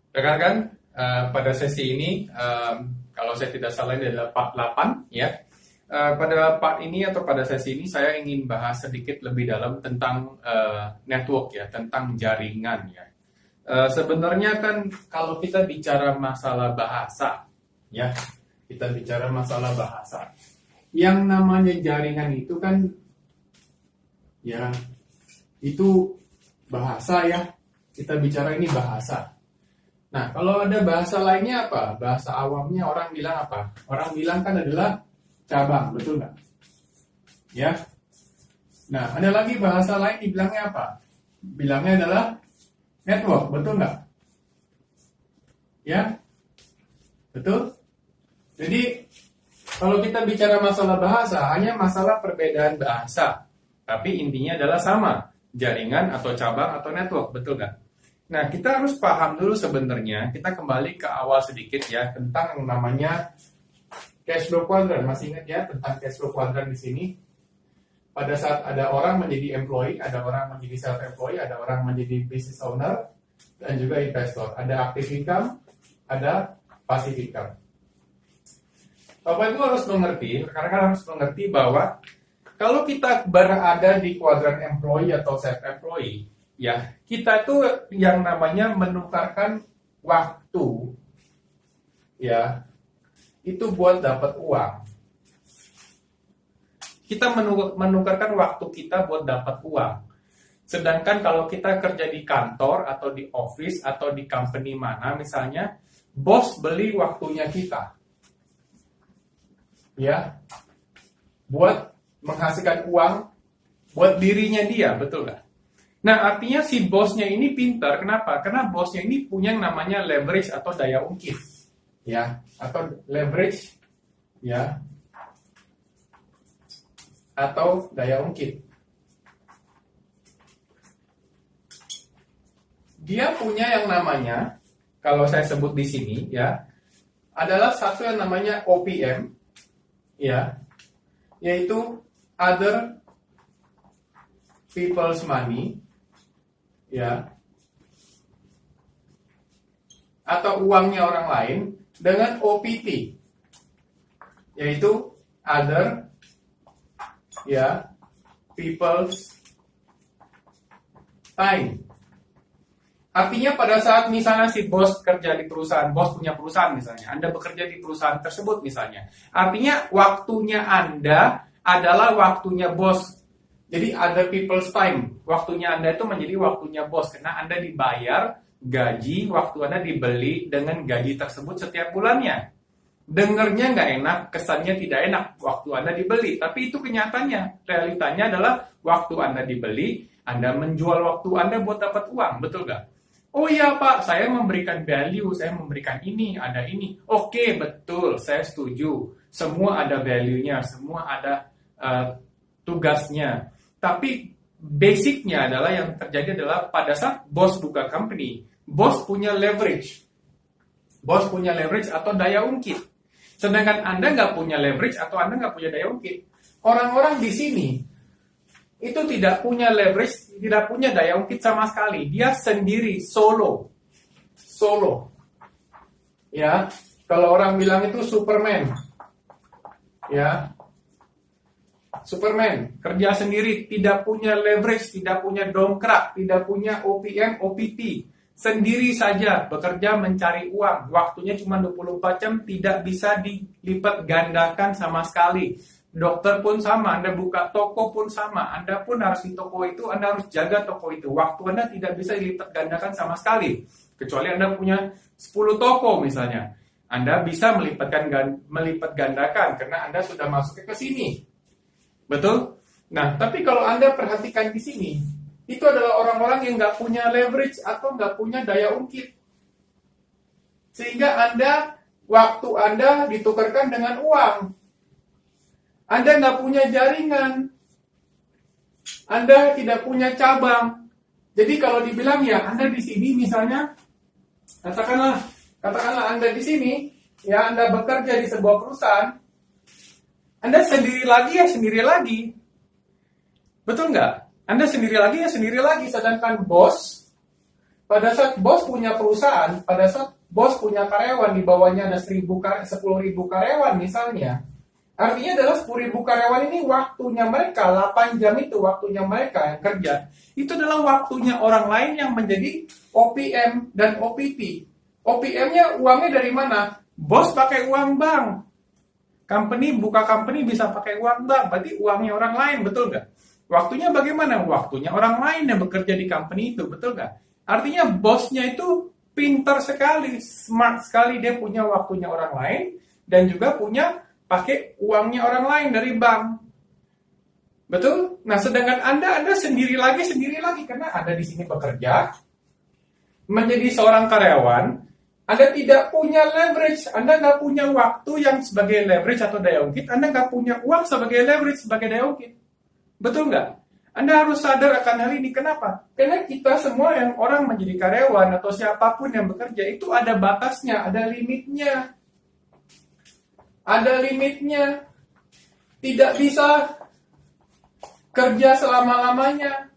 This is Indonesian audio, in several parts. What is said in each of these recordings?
Rekan-rekan, pada sesi ini, kalau saya tidak salah ini adalah part 8 ya. Pada part ini atau pada sesi ini saya ingin bahas sedikit lebih dalam tentang network ya, tentang jaringan ya. Sebenarnya kan kalau kita bicara masalah bahasa ya, kita bicara masalah bahasa. Yang namanya jaringan itu kan ya, itu bahasa ya. Kita bicara ini bahasa. Nah, kalau ada bahasa lainnya apa? Bahasa awamnya orang bilang apa? Orang bilang kan adalah cabang, betul nggak? Ya. Nah, ada lagi bahasa lain dibilangnya apa? Bilangnya adalah network, betul nggak? Ya, betul? Jadi, kalau kita bicara masalah bahasa, hanya masalah perbedaan bahasa. Tapi intinya adalah sama, jaringan atau cabang atau network, betul nggak? Nah, kita harus paham dulu sebenarnya, kita kembali ke awal sedikit ya, tentang yang namanya cash flow quadrant. Masih ingat ya tentang cash flow quadrant di sini? Pada saat ada orang menjadi employee, ada orang menjadi self-employee, ada orang menjadi business owner, dan juga investor. Ada active income, ada passive income. Bapak Ibu harus mengerti, rekan-rekan harus mengerti bahwa kalau kita berada di kuadran employee atau self-employee, ya, kita itu yang namanya menukarkan waktu, ya, itu buat dapat uang. Kita menukarkan waktu kita buat dapat uang. Sedangkan kalau kita kerja di kantor atau di office atau di company mana, misalnya, bos beli waktunya kita, ya, buat menghasilkan uang buat dirinya dia, betul nggak? Nah, artinya si bosnya ini pintar. Kenapa? Karena bosnya ini punya yang namanya leverage atau daya ungkit. Ya, atau leverage ya. Atau daya ungkit. Dia punya yang namanya, kalau saya sebut di sini ya, adalah satu yang namanya OPM ya, yaitu other people's money ya, atau uangnya orang lain, dengan OPT, yaitu other ya people's time. Artinya pada saat misalnya si bos kerja di perusahaan, bos punya perusahaan misalnya, Anda bekerja di perusahaan tersebut misalnya, artinya waktunya Anda adalah waktunya bos. Jadi other people's time, waktunya Anda itu menjadi waktunya bos, karena Anda dibayar gaji, waktu Anda dibeli dengan gaji tersebut setiap bulannya. Dengernya nggak enak, kesannya tidak enak, waktu Anda dibeli, tapi itu kenyataannya, realitanya adalah waktu Anda dibeli, Anda menjual waktu Anda buat dapat uang, betul nggak? Oh iya Pak, saya memberikan value, saya memberikan ini, ada ini. Oke, betul, saya setuju. Semua ada value-nya, semua ada tugasnya. Tapi basicnya adalah yang terjadi adalah pada saat bos buka company, bos punya leverage. Bos punya leverage atau daya ungkit. Sedangkan Anda nggak punya leverage atau Anda nggak punya daya ungkit. Orang-orang di sini itu tidak punya leverage, tidak punya daya ungkit sama sekali. Dia sendiri, solo. Ya, kalau orang bilang itu Superman. Ya, Superman, kerja sendiri, tidak punya leverage, tidak punya dongkrak, tidak punya OPM, OPT. Sendiri saja bekerja mencari uang. Waktunya cuma 24 jam, tidak bisa dilipat gandakan sama sekali. Dokter pun sama, Anda buka toko pun sama. Anda pun harus di toko itu, Anda harus jaga toko itu. Waktu Anda tidak bisa dilipat gandakan sama sekali. Kecuali Anda punya 10 toko misalnya. Anda bisa melipat gandakan karena Anda sudah masuk ke sini. Betul? Nah, tapi kalau Anda perhatikan di sini, itu adalah orang-orang yang nggak punya leverage atau nggak punya daya ungkit. Sehingga waktu Anda ditukarkan dengan uang. Anda nggak punya jaringan. Anda tidak punya cabang. Jadi kalau dibilang ya, Anda di sini misalnya, katakanlah Anda di sini, ya Anda bekerja di sebuah perusahaan, Anda sendiri lagi. Betul nggak? Anda sendiri lagi, sedangkan bos pada saat bos punya perusahaan, pada saat bos punya karyawan, di bawahnya ada 10.000 karyawan misalnya, artinya adalah 10.000 karyawan ini waktunya mereka, 8 jam itu waktunya mereka yang kerja. Itu adalah waktunya orang lain yang menjadi OPM dan OPT. OPM-nya uangnya dari mana? Bos pakai uang bank. Buka company bisa pakai uang bank, berarti uangnya orang lain, betul nggak? Waktunya bagaimana? Waktunya orang lain yang bekerja di company itu, betul nggak? Artinya bosnya itu pintar sekali, smart sekali, dia punya waktunya orang lain, dan juga punya pakai uangnya orang lain dari bank. Betul? Nah, sedangkan Anda sendiri lagi, karena Anda di sini bekerja, menjadi seorang karyawan, Anda tidak punya leverage, Anda nggak punya waktu yang sebagai leverage atau daya ungkit, Anda nggak punya uang sebagai leverage, sebagai daya ungkit. Betul nggak? Anda harus sadar akan hal ini. Kenapa? Karena kita semua yang orang menjadi karyawan atau siapapun yang bekerja, itu ada batasnya, ada limitnya. Ada limitnya. Tidak bisa kerja selama-lamanya.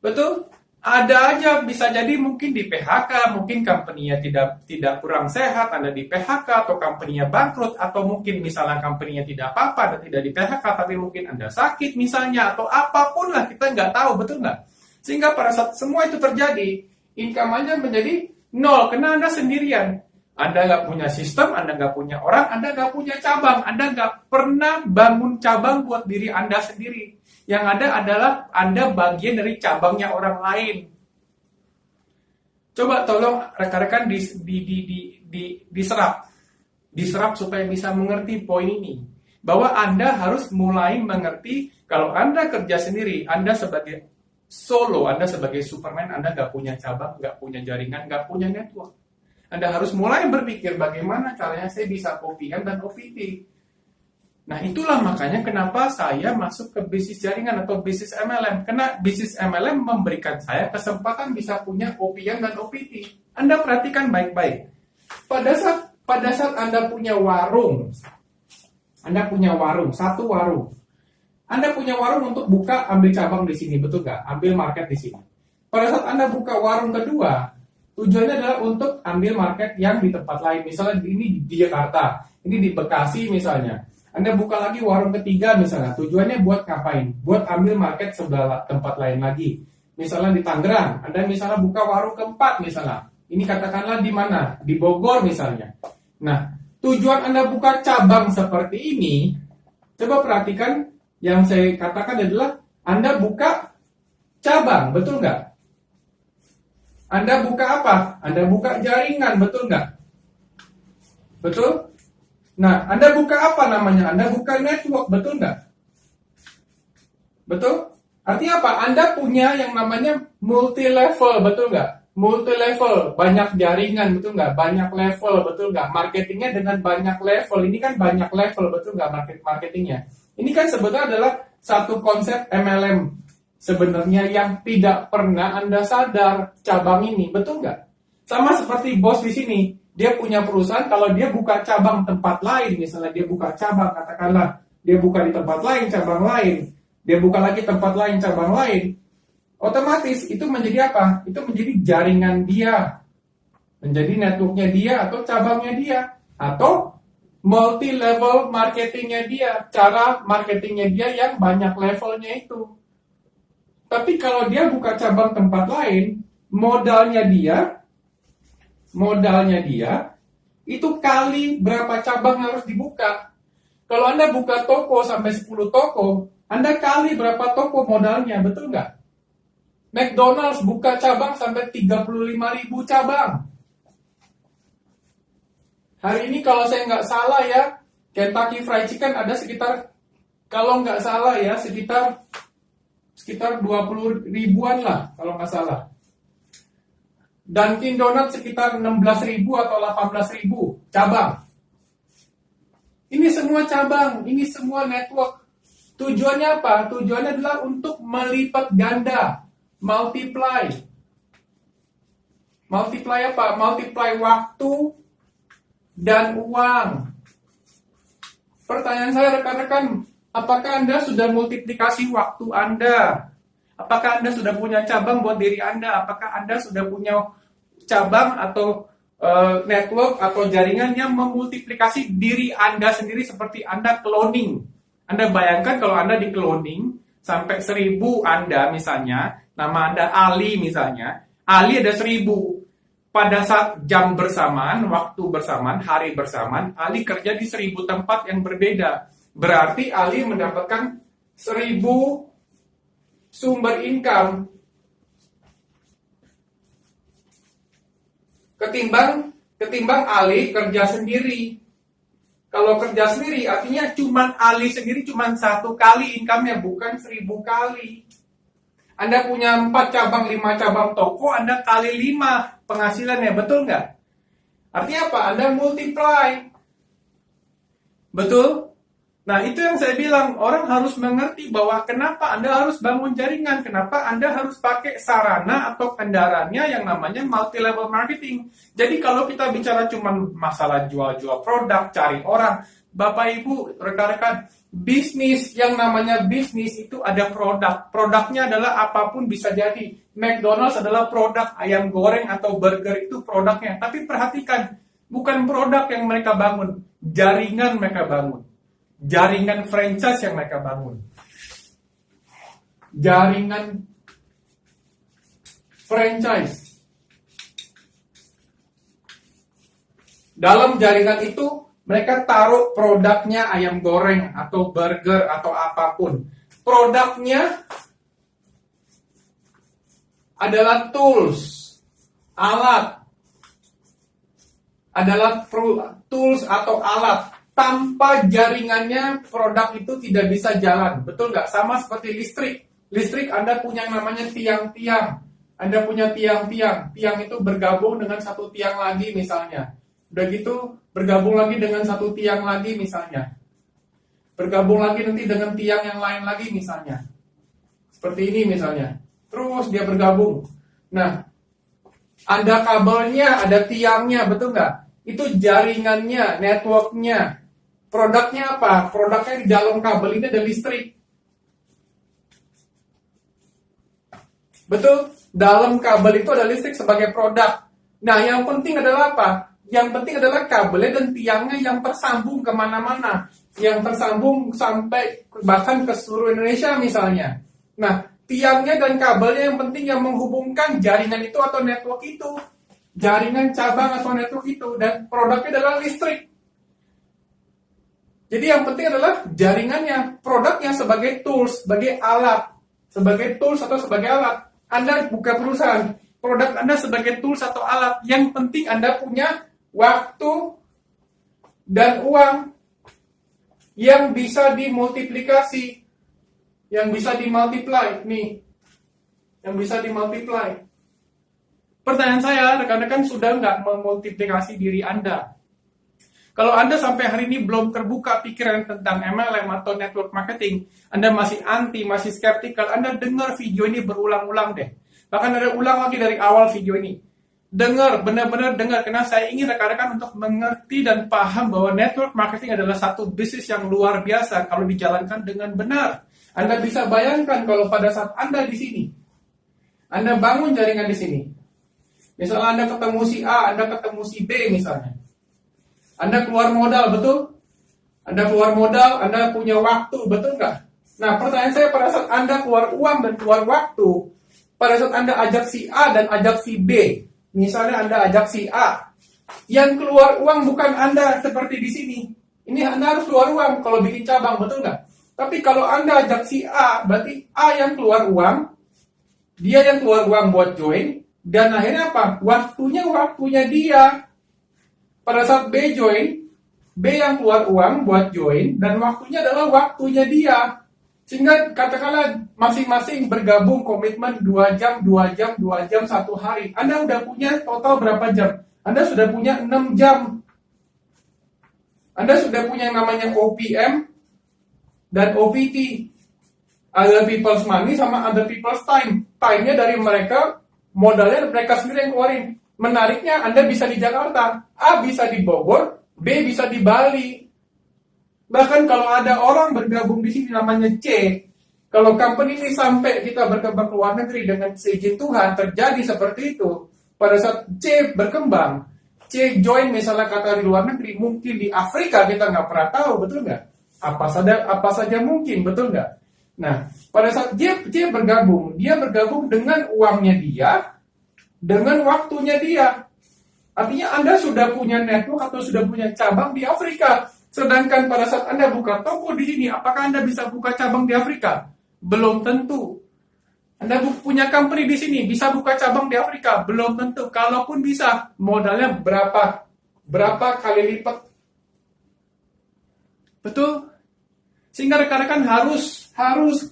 Betul? Ada aja, bisa jadi mungkin di PHK, mungkin company-nya tidak kurang sehat, Anda di PHK, atau company-nya bangkrut, atau mungkin misalnya company-nya tidak apa-apa dan tidak di PHK, tapi mungkin Anda sakit misalnya, atau apapun lah, kita nggak tahu, betul nggak? Sehingga pada saat semua itu terjadi, income Anda menjadi nol, karena Anda sendirian. Anda nggak punya sistem, Anda nggak punya orang, Anda nggak punya cabang, Anda nggak pernah bangun cabang buat diri Anda sendiri. Yang ada adalah Anda bagian dari cabangnya orang lain. Coba tolong rekan-rekan diserap supaya bisa mengerti poin ini. Bahwa Anda harus mulai mengerti kalau Anda kerja sendiri, Anda sebagai solo, Anda sebagai Superman, Anda nggak punya cabang, nggak punya jaringan, nggak punya network. Anda harus mulai berpikir bagaimana caranya saya bisa OPM dan OPT. Nah, itulah makanya kenapa saya masuk ke bisnis jaringan atau bisnis MLM. Karena bisnis MLM memberikan saya kesempatan bisa punya OPM dan OPT. Anda perhatikan baik-baik. Pada saat Anda punya warung, satu warung. Anda punya warung untuk buka, ambil cabang di sini, betul nggak? Ambil market di sini. Pada saat Anda buka warung kedua, tujuannya adalah untuk ambil market yang di tempat lain. Misalnya ini di Jakarta, ini di Bekasi misalnya. Anda buka lagi warung ketiga misalnya, tujuannya buat ngapain? Buat ambil market sebelah tempat lain lagi. Misalnya di Tangerang, Anda misalnya buka warung keempat misalnya. Ini katakanlah di mana? Di Bogor misalnya. Nah, tujuan Anda buka cabang seperti ini, coba perhatikan yang saya katakan adalah Anda buka cabang, betul nggak? Anda buka apa? Anda buka jaringan, betul nggak? Betul? Nah, Anda buka apa namanya? Anda buka network, betul nggak? Betul? Artinya apa? Anda punya yang namanya multi-level, betul nggak? Multi-level, banyak jaringan, betul nggak? Banyak level, betul nggak? Marketingnya dengan banyak level, ini kan banyak level, betul nggak marketingnya? Ini kan sebetulnya adalah satu konsep MLM sebenarnya yang tidak pernah Anda sadar cabang ini, betul nggak? Sama seperti bos di sini. Dia punya perusahaan, kalau dia buka cabang tempat lain, misalnya dia buka cabang, katakanlah dia buka di tempat lain, cabang lain, dia buka lagi tempat lain, cabang lain, otomatis itu menjadi apa? Itu menjadi jaringan dia, menjadi networknya dia, atau cabangnya dia, atau multi-level marketingnya dia, cara marketingnya dia yang banyak levelnya itu. Tapi kalau dia buka cabang tempat lain, modalnya dia itu kali berapa cabang harus dibuka. Kalau Anda buka toko sampai 10 toko, Anda kali berapa toko modalnya, betul nggak? McDonald's buka cabang sampai 35.000 cabang. Hari ini kalau saya nggak salah ya, Kentucky Fried Chicken ada sekitar, kalau nggak salah ya, sekitar 20 ribuan lah, kalau nggak salah. Dunkin Donuts sekitar 16.000 atau 18.000 cabang. Ini semua cabang, ini semua network. Tujuannya apa? Tujuannya adalah untuk melipat ganda, multiply. Multiply apa? Multiply waktu dan uang. Pertanyaan saya rekan-rekan, apakah Anda sudah multiplikasi waktu Anda? Apakah Anda sudah punya cabang buat diri Anda? Apakah Anda sudah punya cabang atau network atau jaringan yang memultiplikasi diri Anda sendiri seperti Anda cloning? Anda bayangkan kalau Anda di cloning sampai 1000 Anda misalnya, nama Anda Ali misalnya, Ali ada 1000. Pada saat jam bersamaan, waktu bersamaan, hari bersamaan, Ali kerja di 1000 tempat yang berbeda. Berarti Ali mendapatkan 1000 sumber income ketimbang Ali kerja sendiri. Kalau kerja sendiri artinya cuman Ali sendiri cuman 1 kali income-nya, bukan 1000 kali. Anda punya 4 cabang, 5 cabang toko, Anda kali 5 penghasilannya, betul nggak? Artinya apa? Anda multiply. Betul? Nah, itu yang saya bilang, orang harus mengerti bahwa kenapa Anda harus bangun jaringan, kenapa Anda harus pakai sarana atau kendaraannya yang namanya multi-level marketing. Jadi kalau kita bicara cuma masalah jual-jual produk, cari orang, Bapak Ibu, rekan-rekan, bisnis yang namanya bisnis itu ada produk. Produknya adalah apapun bisa jadi. McDonald's adalah produk, ayam goreng atau burger itu produknya. Tapi perhatikan, bukan produk yang mereka bangun, jaringan mereka bangun. Jaringan franchise yang mereka bangun. Jaringan franchise. Dalam jaringan itu mereka taruh produknya ayam goreng atau burger atau apapun. Produknya adalah tools, alat. Adalah tools atau alat. Tanpa jaringannya produk itu tidak bisa jalan. Betul nggak? Sama seperti listrik. Listrik Anda punya yang namanya tiang-tiang. Anda punya tiang-tiang. Tiang itu bergabung dengan satu tiang lagi misalnya. Udah gitu bergabung lagi dengan satu tiang lagi misalnya. Bergabung lagi nanti dengan tiang yang lain lagi misalnya. Seperti ini misalnya. Terus dia bergabung. Nah, ada kabelnya, ada tiangnya, betul nggak? Itu jaringannya, networknya. Produknya apa? Produknya di dalam kabel ini ada listrik. Betul? Dalam kabel itu ada listrik sebagai produk. Nah, yang penting adalah apa? Yang penting adalah kabelnya dan tiangnya yang tersambung kemana-mana. Yang tersambung sampai bahkan ke seluruh Indonesia misalnya. Nah, tiangnya dan kabelnya yang penting yang menghubungkan jaringan itu atau network itu. Jaringan cabang atau network itu. Dan produknya adalah listrik. Jadi yang penting adalah jaringannya, produknya sebagai tools, sebagai alat, sebagai tools atau sebagai alat. Anda buka perusahaan, produk Anda sebagai tools atau alat. Yang penting Anda punya waktu dan uang yang bisa dimultiplikasi, yang bisa dimultiply, nih, yang bisa dimultiply. Pertanyaan saya, rekan-rekan sudah nggak memultiplikasi diri Anda? Kalau Anda sampai hari ini belum terbuka pikiran tentang MLM atau network marketing, Anda masih anti, masih skeptikal, Anda dengar video ini berulang-ulang deh. Bahkan Anda ulang lagi dari awal video ini. Dengar, benar-benar dengar, karena saya ingin rekan-rekan untuk mengerti dan paham bahwa network marketing adalah satu bisnis yang luar biasa kalau dijalankan dengan benar. Anda bisa bayangkan kalau pada saat Anda di sini, Anda bangun jaringan di sini. Misalnya Anda ketemu si A, Anda ketemu si B misalnya. Anda keluar modal, betul? Anda keluar modal, Anda punya waktu, betul nggak? Nah, pertanyaan saya pada saat Anda keluar uang dan keluar waktu, pada saat Anda ajak si A dan ajak si B, misalnya Anda ajak si A, yang keluar uang bukan Anda seperti di sini. Ini Anda harus keluar uang kalau bikin cabang, betul nggak? Tapi kalau Anda ajak si A, berarti A yang keluar uang, dia yang keluar uang buat join, dan akhirnya apa? Waktunya dia. Pada saat B join, B yang keluar uang buat join, dan waktunya adalah waktunya dia. Sehingga katakanlah masing-masing bergabung komitmen 2 jam, 2 jam, 2 jam, 1 hari. Anda udah punya total berapa jam? Anda sudah punya 6 jam. Anda sudah punya yang namanya OPM dan OPT. Other people's money sama other people's time. Time-nya dari mereka, modalnya mereka sendiri yang keluarin. Menariknya Anda bisa di Jakarta, A bisa di Bogor, B bisa di Bali. Bahkan kalau ada orang bergabung di sini namanya C, Kalau company ini sampai kita berkembang ke luar negeri dengan seizin Tuhan, terjadi seperti itu. Pada saat C berkembang, C join misalnya kata di luar negeri, mungkin di Afrika kita nggak pernah tahu, betul nggak? Apa saja mungkin, betul nggak? Nah, pada saat C bergabung, dia bergabung dengan uangnya dia, dengan waktunya dia. Artinya Anda sudah punya network atau sudah punya cabang di Afrika. Sedangkan pada saat Anda buka toko di sini, apakah Anda bisa buka cabang di Afrika? Belum tentu. Anda punya company di sini, bisa buka cabang di Afrika? Belum tentu. Kalaupun bisa, modalnya berapa kali lipat? Betul? Sehingga rekan-rekan harus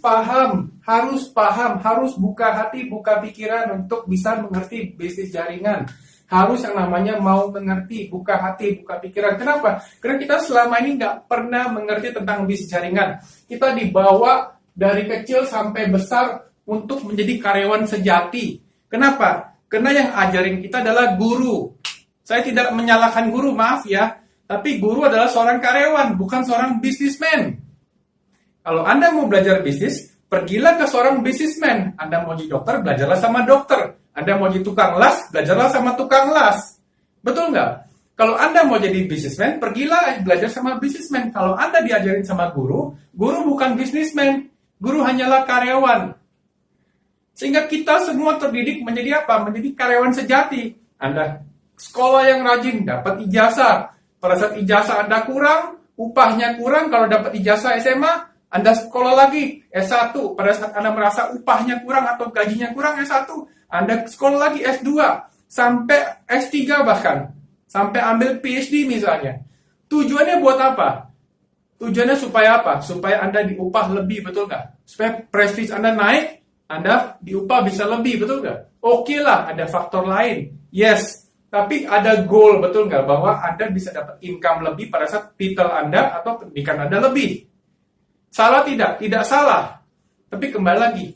paham, harus buka hati, buka pikiran untuk bisa mengerti bisnis jaringan. Harus yang namanya mau mengerti, buka hati, buka pikiran. Kenapa? Karena kita selama ini nggak pernah mengerti tentang bisnis jaringan. Kita dibawa dari kecil sampai besar untuk menjadi karyawan sejati. Kenapa? Karena yang ajarin kita adalah guru. Saya tidak menyalahkan guru, maaf ya. Tapi guru adalah seorang karyawan, bukan seorang bisnismen. Kalau Anda mau belajar bisnis, pergilah ke seorang bisnismen. Anda mau jadi dokter, belajarlah sama dokter. Anda mau jadi tukang las, belajarlah sama tukang las. Betul nggak? Kalau Anda mau jadi bisnismen, pergilah belajar sama bisnismen. Kalau Anda diajarin sama guru bukan bisnismen. Guru hanyalah karyawan. Sehingga kita semua terdidik menjadi apa? Menjadi karyawan sejati. Anda sekolah yang rajin, dapat ijazah. Pada saat ijazah Anda kurang, upahnya kurang. Kalau dapat ijazah SMA, Anda sekolah lagi S1. Pada saat Anda merasa upahnya kurang atau gajinya kurang S1, Anda sekolah lagi S2. Sampai S3 bahkan. Sampai ambil PhD misalnya. Tujuannya buat apa? Tujuannya supaya apa? Supaya Anda diupah lebih, betul nggak? Supaya prestis Anda naik, Anda diupah bisa lebih, betul nggak? Oke lah, ada faktor lain. Yes, tapi ada goal, betul nggak? Bahwa Anda bisa dapat income lebih pada saat titel Anda atau pendidikan Anda lebih. Salah tidak? Tidak salah. Tapi kembali lagi,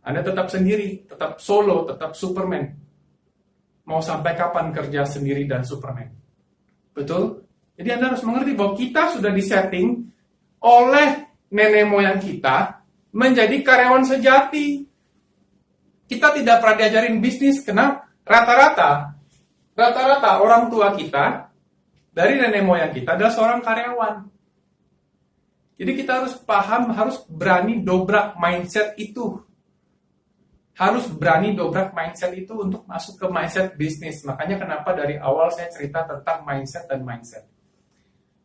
Anda tetap sendiri, tetap solo, tetap Superman. Mau sampai kapan kerja sendiri dan Superman? Betul? Jadi Anda harus mengerti bahwa kita sudah disetting oleh nenek moyang kita menjadi karyawan sejati. Kita tidak pernah diajarin bisnis, karena rata-rata orang tua kita dari nenek moyang kita adalah seorang karyawan. Jadi kita harus paham, harus berani dobrak mindset itu. Harus berani dobrak mindset itu untuk masuk ke mindset bisnis. Makanya kenapa dari awal saya cerita tentang mindset dan mindset.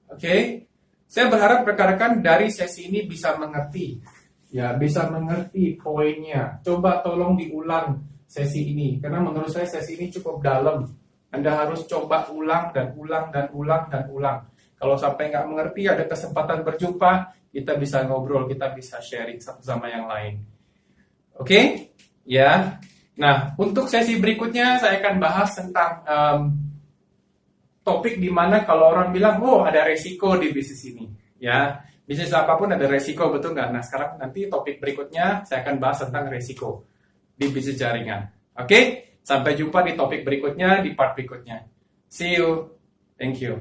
Oke, saya berharap rekan-rekan dari sesi ini bisa mengerti, ya bisa mengerti poinnya. Coba tolong diulang sesi ini, karena menurut saya sesi ini cukup dalam. Anda harus coba ulang dan ulang dan ulang dan ulang. Kalau sampai nggak mengerti, ada kesempatan berjumpa, kita bisa ngobrol, kita bisa sharing satu sama yang lain. Oke, ya. Nah, untuk sesi berikutnya saya akan bahas tentang topik di mana kalau orang bilang, oh ada resiko di bisnis ini, ya bisnis apapun ada resiko, betul nggak? Nah sekarang nanti topik berikutnya saya akan bahas tentang resiko di bisnis jaringan. Oke, sampai jumpa di topik berikutnya, di part berikutnya. See you, thank you.